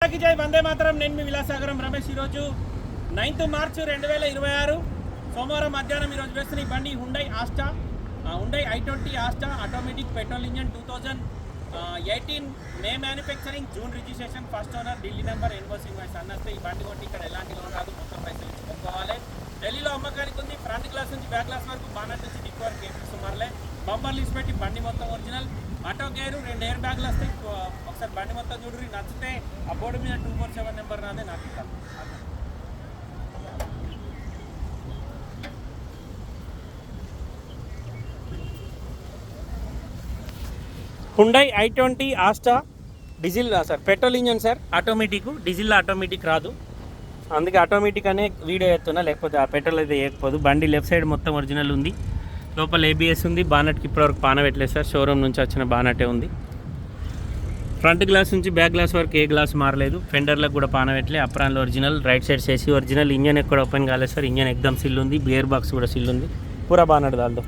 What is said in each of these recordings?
జై వందే మాతరం. నేను మీ విలాసాగరం రమేష్. ఈరోజు 9th మార్చ్ 2026 సోమవారం మధ్యాహ్నం ఈరోజు వేస్తున్న ఈ బండి Hyundai Asta, Hyundai i20 Asta automatic petrol engine 2018 May manufacturing, June registration, first owner, Delhi number, ఎన్ఓసింగ్ వైస్ అన్నట్టు ఈ బండి కొంటే ఇక్కడ ఎలాంటి లోన్ రాదు, మొత్తం పైసలు ఇచ్చి కొనుక్కోవాలి. ఢిల్లీలో అమ్మకానికి ఉంది. ఫ్రంట్ గ్లాస్ నుంచి బ్యాక్ గ్లాస్ వరకు, బానట్ నుంచి డిక్ వరకు ఏపీ సుమారులే బంపర్లు ఇచ్చి పెట్టి బండి మొత్తం ఒరిజినల్. ఆటో గేరు, 2 ఎయిర్ బ్యాగ్లు వస్తాయి. ఒకసారి బండి మొత్తం చూడరు, నచ్చితే ఆ బోర్డు మీద 247 నెంబర్ రాదే నాకు ఇస్తాను. Hyundai i20 Asta diesel sir, petrol engine sir, automatic. Diesel automatic రాదు, అందుకే ఆటోమేటిక్ అనే వీడియో ఎత్తున్నా, లేకపోతే ఆ పెట్రోల్ అయితే వేయకపోదు. బండి లెఫ్ట్ సైడ్ మొత్తం ఒరిజినల్ ఉంది, లోపల ఏబిఎస్ ఉంది. బానట్కి ఇప్పటివరకు పాన పెట్టలేదు సార్, షోరూమ్ నుంచి వచ్చిన బానటే ఉంది. ఫ్రంట్ గ్లాస్ నుంచి బ్యాక్ గ్లాస్ వరకు ఏ గ్లాస్ మారలేదు. ఫెండర్లకు కూడా పాన పెట్టలే. అప్రాన్లో ఒరిజినల్, రైట్ సైడ్ సేసి ఒరిజినల్. ఇంజన్ ఎక్కడ ఓపెన్ కాలేదు సార్, ఇంజన్ ఎగ్దమ్ సిల్ ఉంది. బియర్ బాక్స్ కూడా సిల్ ఉంది, పూరా బానట్ దాల్తో.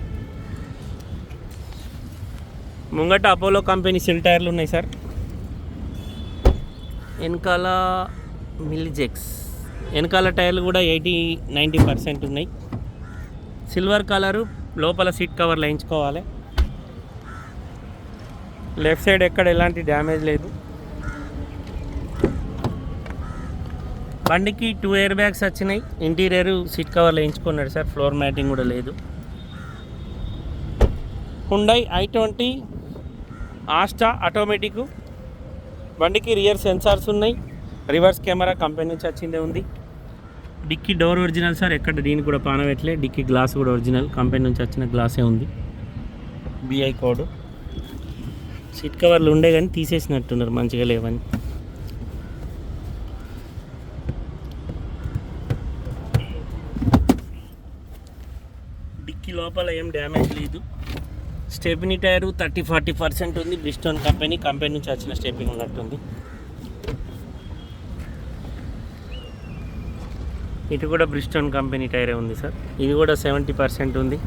ముంగట అపోలో కంపెనీ సిల్ టైర్లు ఉన్నాయి సార్. వెనకాల మిల్జెక్స్, వెనకాల టైర్లు కూడా 80-90% ఉన్నాయి. సిల్వర్ కలరు, లోపల సీట్ కవర్లు వేయించుకోవాలి. లెఫ్ట్ సైడ్ ఎక్కడ ఎలాంటి డ్యామేజ్ లేదు. బండికి 2 ఎయిర్ బ్యాగ్స్ వచ్చినాయి. ఇంటీరియర్ సీట్ కవర్లు వేయించుకున్నాడు సార్, ఫ్లోర్ మ్యాటింగ్ కూడా లేదు. Hyundai i20 Asta automatic. బండికి రియర్ సెన్సార్స్ ఉన్నాయి, రివర్స్ కెమెరా కంపెనీ నుంచి వచ్చిందే ఉంది. డిక్కీ డోర్ ఒరిజినల్ సార్, ఎక్కడ దీనికి కూడా పాన పెట్టలే. డిక్కీ గ్లాస్ కూడా ఒరిజినల్, కంపెనీ నుంచి వచ్చిన గ్లాసే ఉంది. BI code. సీట్ కవర్లు ఉండే కానీ తీసేసినట్టున్నారు, మంచిగా లేవని. డిక్కీ లోపల ఏం డ్యామేజ్ లేదు. స్టెపినీ టైరు 30-40% ఉంది. బ్రిస్టోన్ కంపెనీ నుంచి వచ్చిన స్టెపింగ్ ఉన్నట్టుంది. ఇటు కూడా బ్రిస్టోన్ కంపెనీ టైరే ఉంది సార్, ఇది కూడా 70% ఉంది.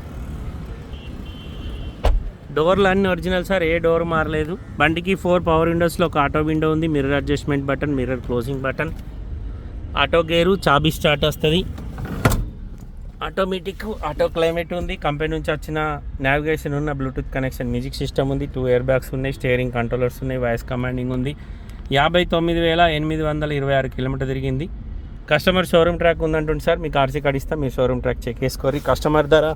డోర్లు అన్నీ ఒరిజినల్ సార్, ఏ డోర్ మారలేదు. బండికి 4 పవర్ విండోస్లో ఒక ఆటో విండో ఉంది, mirror adjustment button, mirror closing button, auto gear, చాబీ స్టార్ట్ వస్తుంది. ఆటోమేటిక్, ఆటో క్లైమేట్ ఉంది. కంపెనీ నుంచి వచ్చిన నావిగేషన్ ఉన్న, బ్లూటూత్ కనెక్షన్, మ్యూజిక్ సిస్టమ్ ఉంది. 2 ఎయిర్ బ్యాగ్స్ ఉన్నాయి, స్టీరింగ్ కంట్రోలర్స్ ఉన్నాయి, వాయిస్ కమాండింగ్ ఉంది. 59,826 కిలోమీటర్ తిరిగింది. కస్టమర్ షోరూమ్ ట్రాక్ ఉందంటుంది సార్, మీకు ఆర్సీ కార్డు ఇస్తాం, మీ షోరూమ్ ట్రాక్ చెక్ చేసుకోరి. కస్టమర్ ధర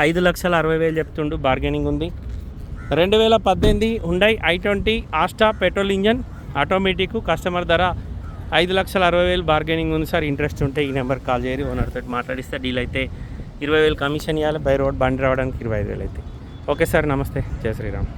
5,60,000 చెప్తుండు, బార్గెనింగ్ ఉంది. 2018 Hyundai i20 Asta petrol engine automatic. Customer ధర 5,60,000 బార్గెనింగ్ ఉంది సార్. ఇంట్రెస్ట్ ఉంటే ఈ నెంబర్కి కాల్ చేయరు, ఓనర్తో మాట్లాడిస్తే డీల్ అయితే 20,000 కమిషన్ ఇవ్వాలి. బై రోడ్ బండి రావడానికి 25,000 అయితే. ఓకే సార్, నమస్తే, జై శ్రీరామ్.